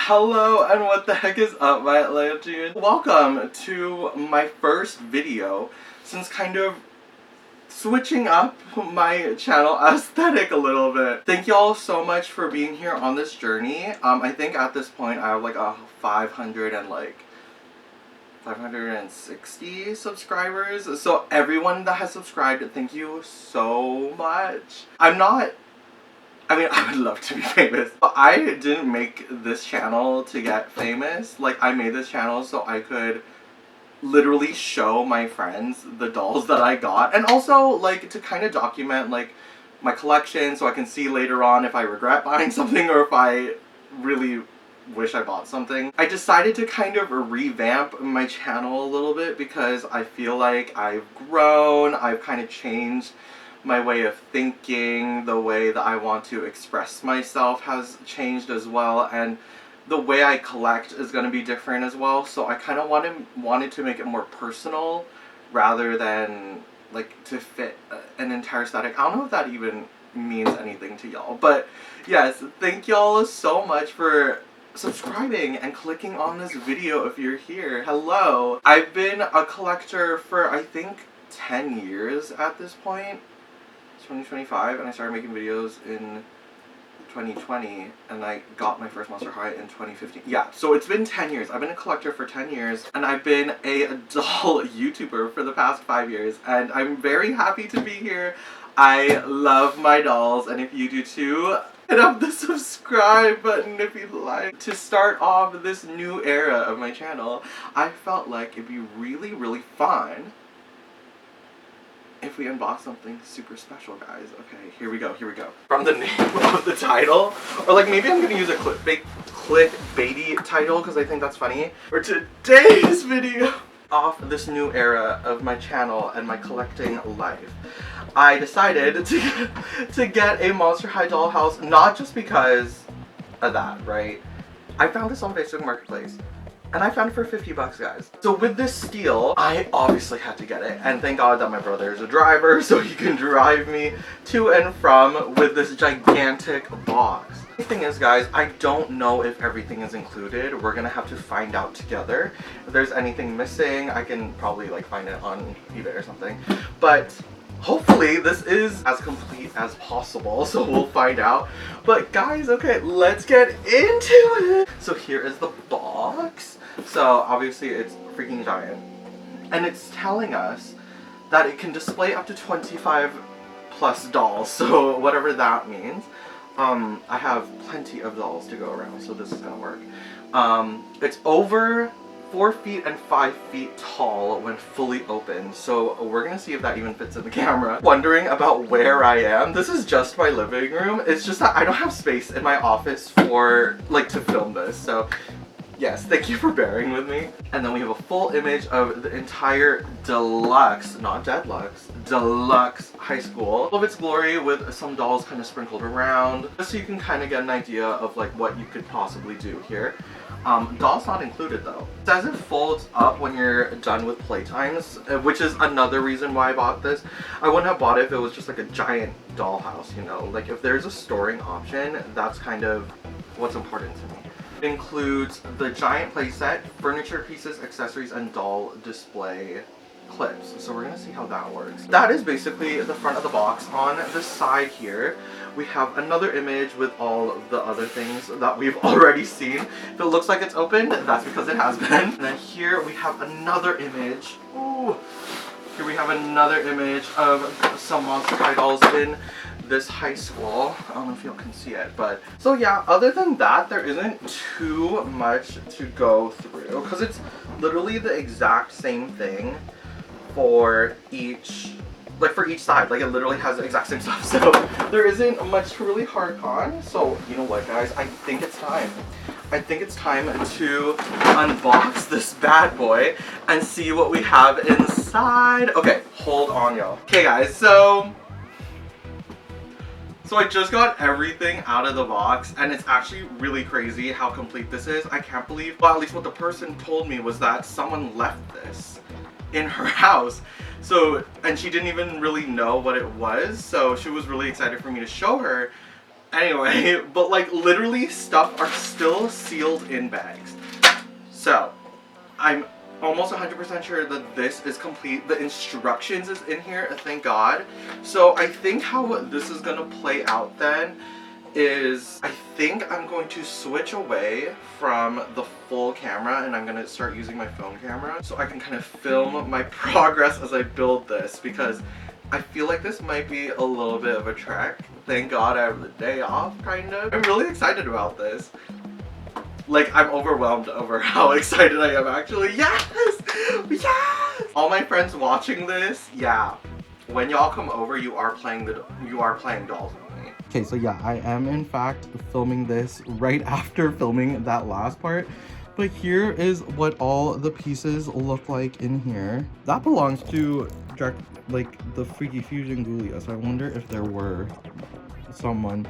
Hello and what the heck is up, my Atlanteans? Welcome to my first video since kind of switching up my channel aesthetic a little bit. Thank y'all so much for being here on this journey. I think at this point I have like a 560 subscribers. So everyone that has subscribed, thank you so much. I would love to be famous, but I didn't make this channel to get famous. Like, I made this channel so I could literally show my friends the dolls that I got, and also, like, to kind of document, like, my collection so I can see later on if I regret buying something or if I really wish I bought something. I decided to kind of revamp my channel a little bit because I feel like I've grown, I've kind of changed my way of thinking, the way that I want to express myself has changed as well, and the way I collect is going to be different as well. So I kind of wanted to make it more personal rather than like to fit an entire aesthetic. I don't know if that even means anything to y'all, but yes, thank y'all so much for subscribing and clicking on this video if you're here. Hello! I've been a collector for I think 10 years at this point. 2025, and I started making videos in 2020, and I got my first Monster High in 2015. Yeah, so it's been 10 years. I've been a collector for 10 years, and I've been a doll YouTuber for the past 5 years, and I'm very happy to be here. I love my dolls, and if you do too, hit up the subscribe button if you'd like. To start off this new era of my channel, I felt like it'd be really, really fun if we unbox something super special, guys. Okay, here we go. From the name of the title, or like maybe I'm gonna use a clickbaity title because I think that's funny. For today's video, off this new era of my channel and my collecting life, I decided to get a Monster High dollhouse, not just because of that, right? I found this on Facebook Marketplace. And I found it for 50 bucks, guys. So with this steal, I obviously had to get it. And thank God that my brother is a driver, so he can drive me to and from with this gigantic box. The thing is, guys, I don't know if everything is included. We're gonna have to find out together. If there's anything missing, I can probably like find it on eBay or something. But hopefully this is as complete as possible, so we'll find out. But guys, okay, let's get into it. So here is the box. So obviously it's freaking giant, and it's telling us that it can display up to 25 plus dolls, so whatever that means. I have plenty of dolls to go around, so this is gonna work. It's over 4 feet and 5 feet tall when fully open, so we're gonna see if that even fits in the camera. Wondering about where I am? This is just my living room. It's just that I don't have space in my office for like to film this, so yes, thank you for bearing with me. And then we have a full image of the entire Deluxe, not Deluxe, Deluxe high school. All of its glory with some dolls kind of sprinkled around, just so you can kind of get an idea of like what you could possibly do here. Dolls not included though. It says it folds up when you're done with playtimes, which is another reason why I bought this. I wouldn't have bought it if it was just like a giant dollhouse, you know? Like if there's a storing option, that's kind of what's important to me. It includes the giant playset, furniture pieces, accessories, and doll display clips. So we're gonna see how that works. That is basically the front of the box. On the side here, we have another image with all of the other things that we've already seen. If it looks like it's opened, that's because it has been. And then here we have another image. Ooh. Here we have another image of some Monster High dolls in this high school. I don't know if y'all can see it, but so yeah, other than that, there isn't too much to go through because it's literally the exact same thing for each side. Like it literally has the exact same stuff, so there isn't much to really harp on. So you know what, guys, I think it's time to unbox this bad boy and see what we have inside. Okay, hold on, y'all. Okay guys, so I just got everything out of the box, and it's actually really crazy how complete this is. I can't believe, well, at least what the person told me was that someone left this in her house. So, and she didn't even really know what it was, so she was really excited for me to show her. Anyway, but like literally stuff are still sealed in bags. So, I'm almost 100% sure that this is complete. The instructions is in here, thank God. So I think how this is gonna play out then is I think I'm going to switch away from the full camera and I'm gonna start using my phone camera so I can kind of film my progress as I build this, because I feel like this might be a little bit of a trek. Thank God I have the day off, kind of. I'm really excited about this. Like, I'm overwhelmed over how excited I am, actually. Yes! Yes! All my friends watching this, yeah. When y'all come over, you are playing dolls with me. Okay, so yeah, I am in fact filming this right after filming that last part. But here is what all the pieces look like in here. That belongs to, like, the Freaky Fusion Ghoulia, so I wonder if there were someone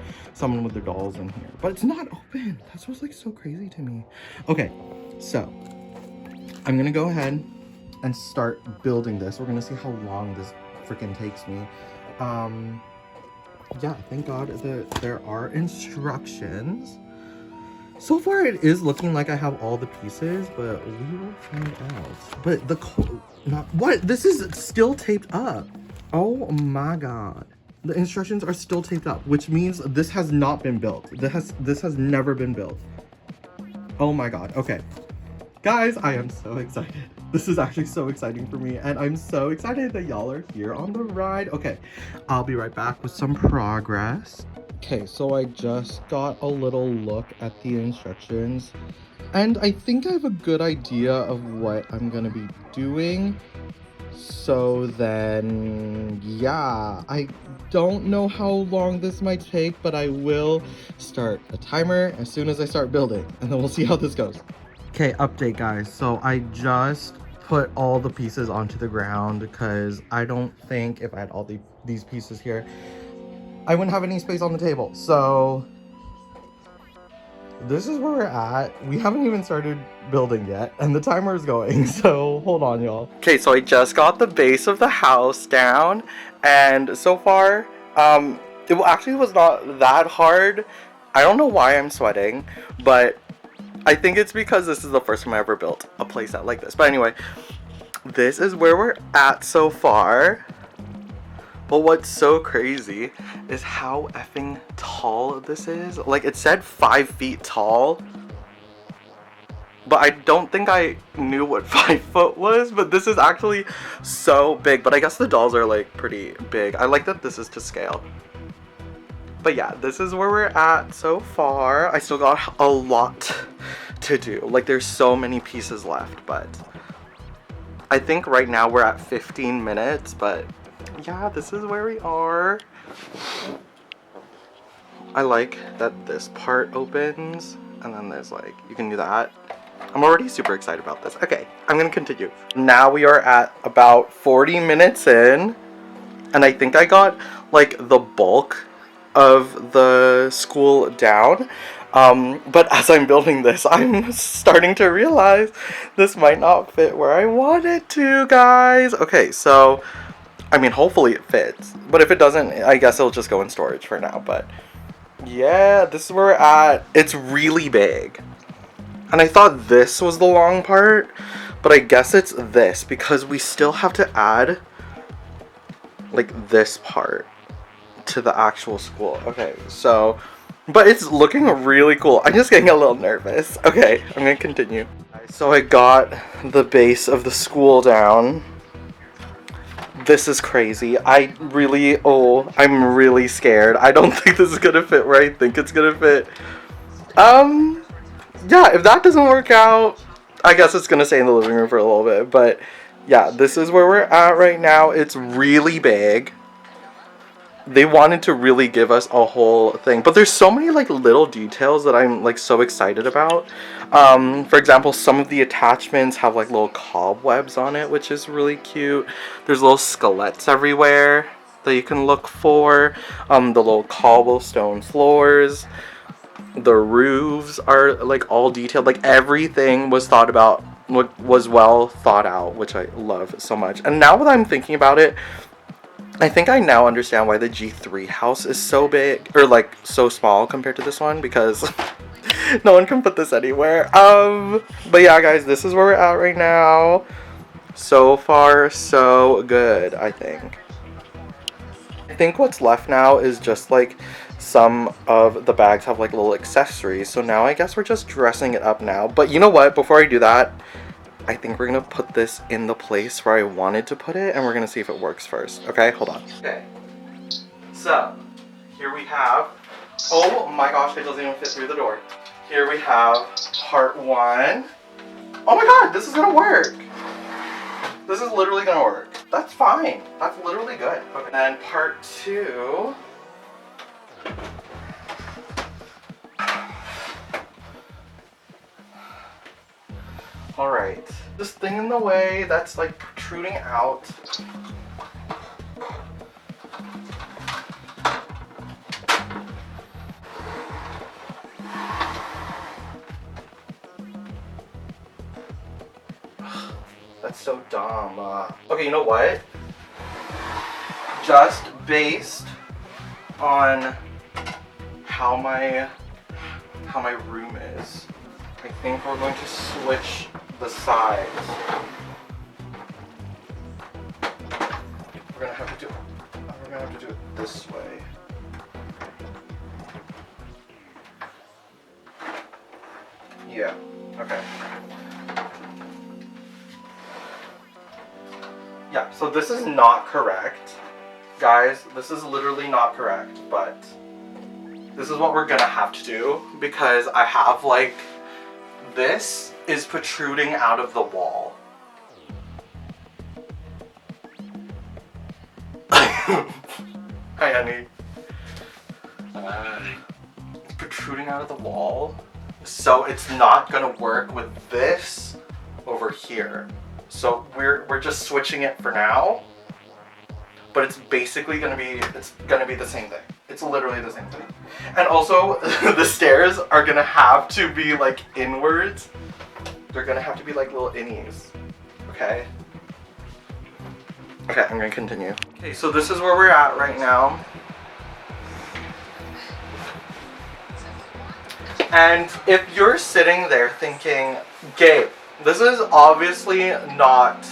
with their dolls in here, but it's not open. That's what's like so crazy to me. Okay, so I'm gonna go ahead and start building this. We're gonna see how long this freaking takes me. Yeah, thank God that there are instructions. So far it is looking like I have all the pieces, but we will find out. But this is still taped up. Oh my God. The instructions are still taped up, which means this has not been built. This has never been built. Oh my God. Okay. Guys, I am so excited. This is actually so exciting for me, and I'm so excited that y'all are here on the ride. Okay, I'll be right back with some progress. Okay, so I just got a little look at the instructions, and I think I have a good idea of what I'm gonna be doing. So then, yeah, I don't know how long this might take, but I will start a timer as soon as I start building, and then we'll see how this goes. Okay, update guys. So I just put all the pieces onto the ground because I don't think if I had all these pieces here, I wouldn't have any space on the table. So this is where we're at. We haven't even started building yet, and the timer is going, so hold on, y'all. Okay, so I just got the base of the house down, and so far, it actually was not that hard. I don't know why I'm sweating, but I think it's because this is the first time I ever built a playset like this. But anyway, this is where we're at so far. But what's so crazy is how effing tall this is. Like, it said 5 feet tall, but I don't think I knew what 5 foot was. But this is actually so big. But I guess the dolls are like pretty big. I like that this is to scale. But yeah, this is where we're at so far. I still got a lot to do. Like, there's so many pieces left, but I think right now we're at 15 minutes, but yeah, this is where we are. I like that this part opens, and then there's like, you can do that. I'm already super excited about this. Okay, I'm gonna continue. Now we are at about 40 minutes in, and I think I got like the bulk of the school down. But as I'm building this, I'm starting to realize this might not fit where I want it to, guys. Okay, so I mean, hopefully it fits, but if it doesn't, I guess it'll just go in storage for now. But yeah, this is where we're at. It's really big, and I thought this was the long part, but I guess it's this because we still have to add like this part to the actual school. Okay, so, but it's looking really cool. I'm just getting a little nervous. Okay, I'm gonna continue. So I got the base of the school down. This is crazy. I'm really scared. I don't think this is gonna fit where I think it's gonna fit. Yeah, if that doesn't work out, I guess it's gonna stay in the living room for a little bit. But yeah, this is where we're at right now. It's really big. They wanted to really give us a whole thing, but there's so many like little details that I'm like so excited about. For example, some of the attachments have like little cobwebs on it, which is really cute. There's little skeletons everywhere that you can look for. The little cobblestone floors. The roofs are like all detailed. Like everything was thought about, was well thought out, which I love so much. And now that I'm thinking about it, I think I now understand why the G3 house is so big, or like so small compared to this one, because no one can put this anywhere. But yeah, guys, this is where we're at right now. So far, so good, I think. I think what's left now is just like some of the bags have like little accessories. So now I guess we're just dressing it up now. But you know what? Before I do that, I think we're gonna put this in the place where I wanted to put it, and we're gonna see if it works first. Okay, hold on. Okay, so here we have, oh my gosh, it doesn't even fit through the door. Here we have part 1. Oh my god, this is gonna work. This is literally gonna work. That's fine. That's literally good. Okay, and then part 2. Alright. This thing in the way that's like protruding out. That's so dumb. Okay, you know what? Just based on how my room is, I think we're going to switch the sides. We're gonna have to do it this way. Yeah. Okay. Yeah, so this is not correct. Guys, this is literally not correct, but this is what we're gonna have to do, because I have like, this is protruding out of the wall. Hi, honey. It's protruding out of the wall, so it's not gonna work with this over here. So we're just switching it for now, but it's basically gonna be the same thing. It's literally the same thing. And also, the stairs are gonna have to be like inwards. They're gonna have to be like little innies. Okay? Okay, I'm gonna continue. Okay, so this is where we're at right now. And if you're sitting there thinking, Gabe, this is obviously not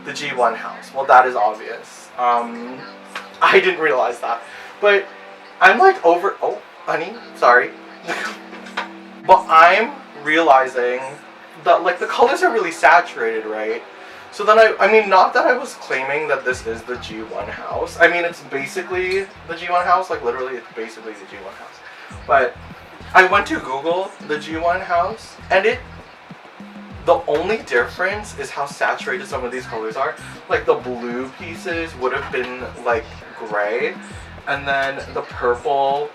the G1 house. Well, that is obvious. I didn't realize that. But I'm like oh, honey, sorry. But I'm realizing that like the colors are really saturated, right? So then I mean, not that I was claiming that this is the G1 house. I mean, it's basically the G1 house, like literally it's basically the G1 house. But I went to Google the G1 house, and the only difference is how saturated some of these colors are. Like the blue pieces would have been like gray, and then the purple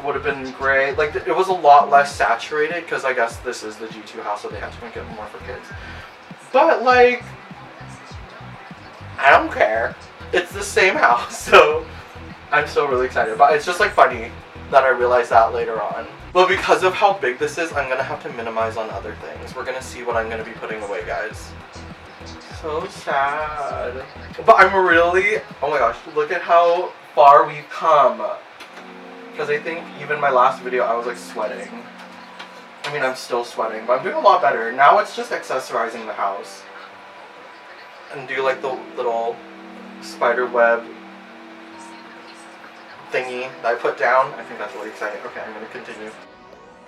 would have been gray. Like it was a lot less saturated, because I guess this is the G2 house, so they have to make it more for kids. But like, I don't care. It's the same house, so I'm still really excited. But it's just like funny that I realized that later on. But because of how big this is, I'm gonna have to minimize on other things. We're gonna see what I'm gonna be putting away, guys. So sad. But I'm really, oh my gosh, look at how far we've come. Because I think even my last video, I was like sweating. I mean, I'm still sweating, but I'm doing a lot better. Now it's just accessorizing the house. And do like the little spider web thingy that I put down. I think that's really exciting. Okay, I'm gonna continue.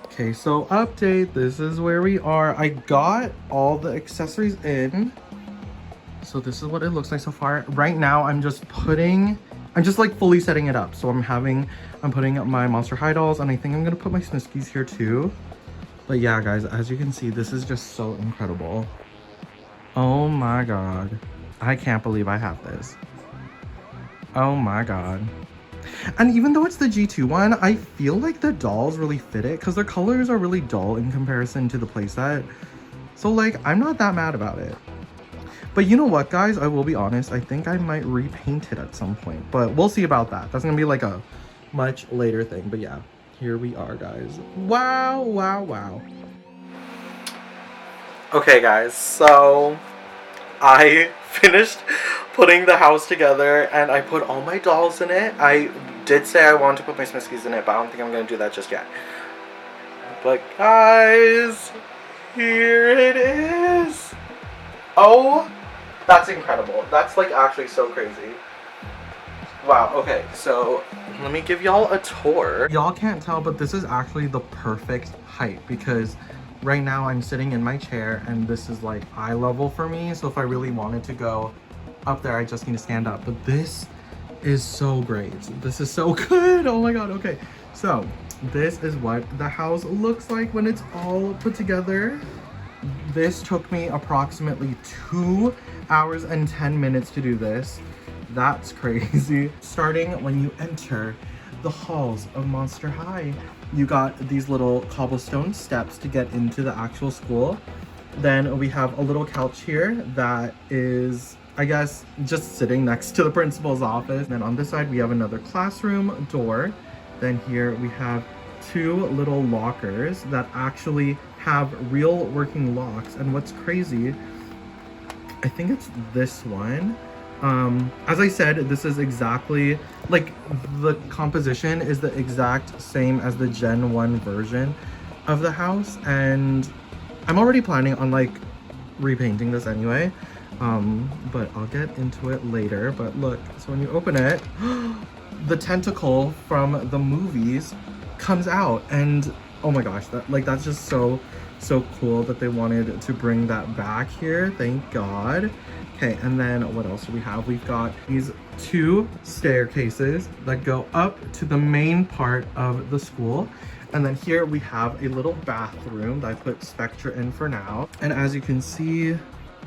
Okay, so update, this is where we are. I got all the accessories in. So this is what it looks like so far. Right now, I'm just like fully setting it up. So I'm putting up my Monster High dolls, and I think I'm gonna put my Smiskies here too. But yeah, guys, as you can see, this is just so incredible. Oh my god. I can't believe I have this. Oh my god. And even though it's the G2 one, I feel like the dolls really fit it, because the colors are really dull in comparison to the playset. So like, I'm not that mad about it. But you know what, guys? I will be honest, I think I might repaint it at some point. But we'll see about that. That's gonna be like a much later thing. But yeah, here we are, guys. Wow, wow, wow. Okay, guys, so I finished putting the house together, and I put all my dolls in it. I did say I wanted to put my Smiskies in it, but I don't think I'm gonna do that just yet. But guys, here it is. Oh, that's incredible. That's like actually so crazy. Wow, okay, so let me give y'all a tour. Y'all can't tell, but this is actually the perfect height because right now I'm sitting in my chair and this is like eye level for me. So if I really wanted to go up there, I just need to stand up. But this is so great. This is so good. Oh my god, okay. So this is what the house looks like when it's all put together. This took me approximately 2 hours and 10 minutes to do this. That's crazy. Starting when you enter the halls of Monster High, you got these little cobblestone steps to get into the actual school. Then we have a little couch here that is, I guess, just sitting next to the principal's office. Then on this side, we have another classroom door. Then here we have 2 little lockers that actually have real working locks. And what's crazy, I think it's this one. As I said, this is exactly, like, the composition is the exact same as the Gen 1 version of the house, and I'm already planning on, like, repainting this anyway, but I'll get into it later. But look, so when you open it, the tentacle from the movies comes out, and oh my gosh, that's just so cool that they wanted to bring that back here. Thank God. Okay, and then what else do we have? We've got these 2 staircases that go up to the main part of the school. And then here we have a little bathroom that I put Spectra in for now. And as you can see,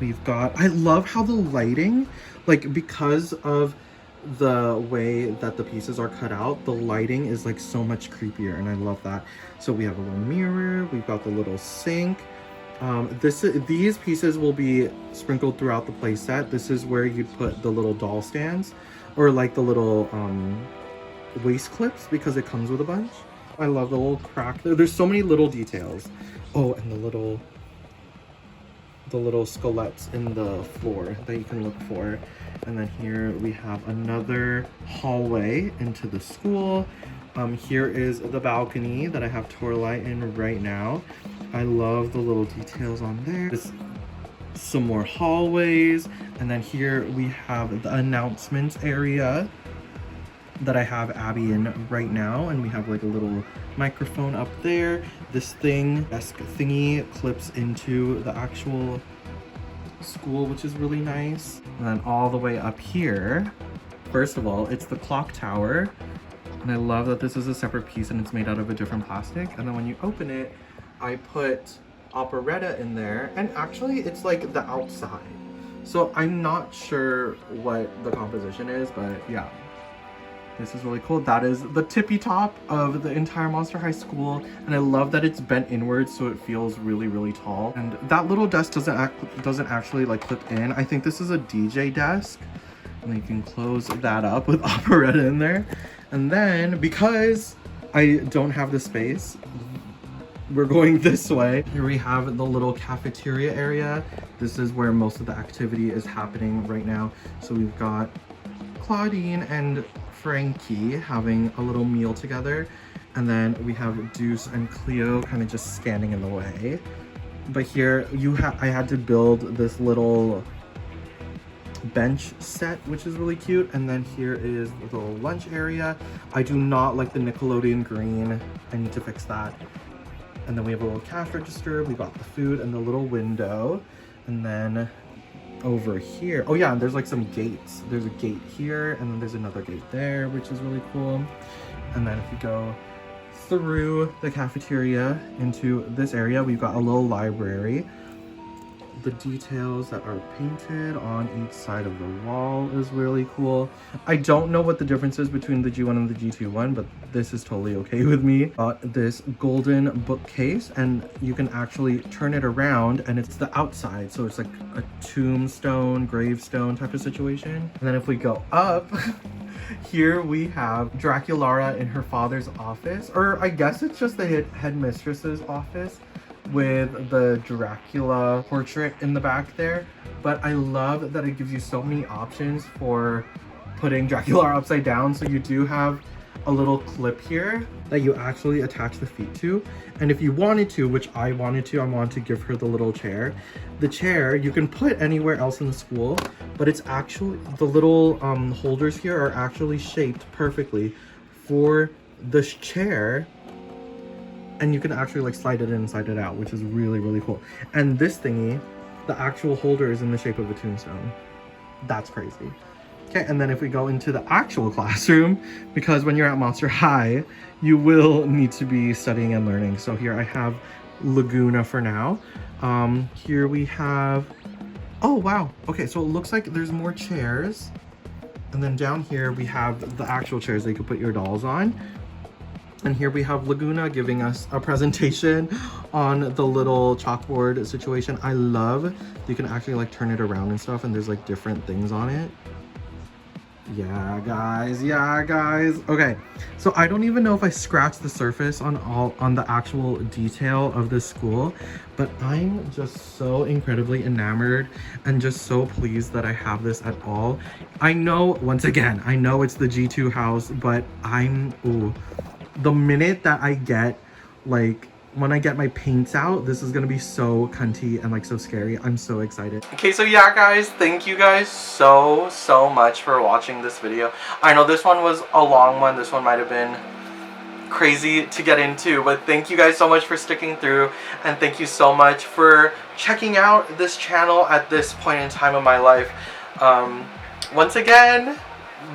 we've got, I love how the lighting, like, because of the way that the pieces are cut out, the lighting is like so much creepier, and I love that. So we have a little mirror, we've got the little sink. These pieces will be sprinkled throughout the playset. This is where you'd put the little doll stands, or like the little waist clips, because it comes with a bunch. I love the little crack. There's so many little details. Oh, and the little skelettes in the floor that you can look for. And then here we have another hallway into the school. Here is the balcony that I have Torlight in right now. I love the little details on there. Just some more hallways. And then here we have the announcements area that I have Abby in right now. And we have like a little microphone up there. This desk thingy clips into the actual school, which is really nice. And then all the way up here, first of all, it's the clock tower. And I love that this is a separate piece and it's made out of a different plastic. And then when you open it, I put operetta in there, and actually it's like the outside. So I'm not sure what the composition is, but yeah, this is really cool. That is the tippy top of the entire Monster High school, and I love that it's bent inwards so it feels really, really tall. And that little desk doesn't actually like clip in. I think this is a DJ desk, and you can close that up with operetta in there. And then because I don't have the space, we're going this way. Here we have the little cafeteria area. This is where most of the activity is happening right now. So we've got Claudine and Frankie having a little meal together. And then we have Deuce and Cleo kind of just standing in the way. But here I had to build this little bench set, which is really cute. And then here is the little lunch area. I do not like the Nickelodeon green. I need to fix that. And then we have a little cash register. We got the food and the little window. And then over here, oh yeah, and there's like some gates. There's a gate here, and then there's another gate there, which is really cool. And then if you go through the cafeteria into this area, we've got a little library. The details that are painted on each side of the wall is really cool. I don't know what the difference is between the G1 and the G2 one, but this is totally okay with me. Got this golden bookcase, and you can actually turn it around, and it's the outside, so it's like a tombstone, gravestone type of situation. And then if we go up, here we have Draculara in her father's office, or I guess it's just the headmistress's office. with the Dracula portrait in the back there, but I love that it gives you so many options for putting Dracula upside down. So you do have a little clip here that you actually attach the feet to, and if you wanted to, which I wanted to give her the little chair. The chair you can put anywhere else in the school, but it's actually, the little holders here are actually shaped perfectly for this chair, and you can actually like slide it in and slide it out, which is really, really cool. And this thingy, the actual holder is in the shape of a tombstone. That's crazy. Okay, and then if we go into the actual classroom, because when you're at Monster High, you will need to be studying and learning. So here I have Laguna for now. Here we have, oh wow, okay, so it looks like there's more chairs. And then down here we have the actual chairs that you could put your dolls on. And here we have Laguna giving us a presentation on the little chalkboard situation. I love, you can actually like turn it around and stuff, and there's like different things on it. Yeah guys, okay, so I don't even know if I scratched the surface on the actual detail of this school, but I'm just so incredibly enamored and just so pleased that I have this at all. I know, once again, I know it's the G2 house, but the minute that I get, like, when I get my paints out, this is gonna be so cunty and like so scary. I'm so excited. Okay, so yeah guys, thank you guys so much for watching this video. I know this one was a long one. This one might have been crazy to get into, but thank you guys so much for sticking through, and thank you so much for checking out this channel at this point in time of my life. Once again,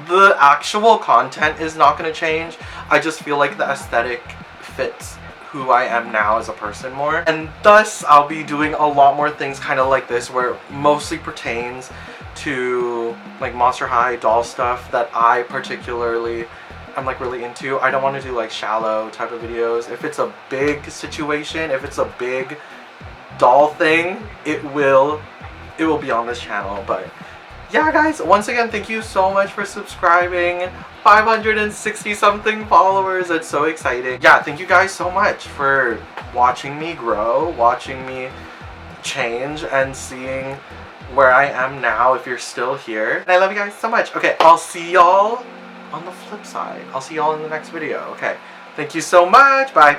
the actual content is not going to change. I just feel like the aesthetic fits who I am now as a person more, and thus I'll be doing a lot more things kind of like this, where it mostly pertains to like Monster High doll stuff that I particularly am like really into. I don't want to do like shallow type of videos. If it's a big situation, if it's a big doll thing, it will be on this channel. But yeah guys, once again, thank you so much for subscribing. 560 something followers, it's so exciting. Yeah, thank you guys so much for watching me grow, watching me change, and seeing where I am now if you're still here. And I love you guys so much. Okay, I'll see y'all on the flip side. I'll see y'all in the next video. Okay, thank you so much. Bye.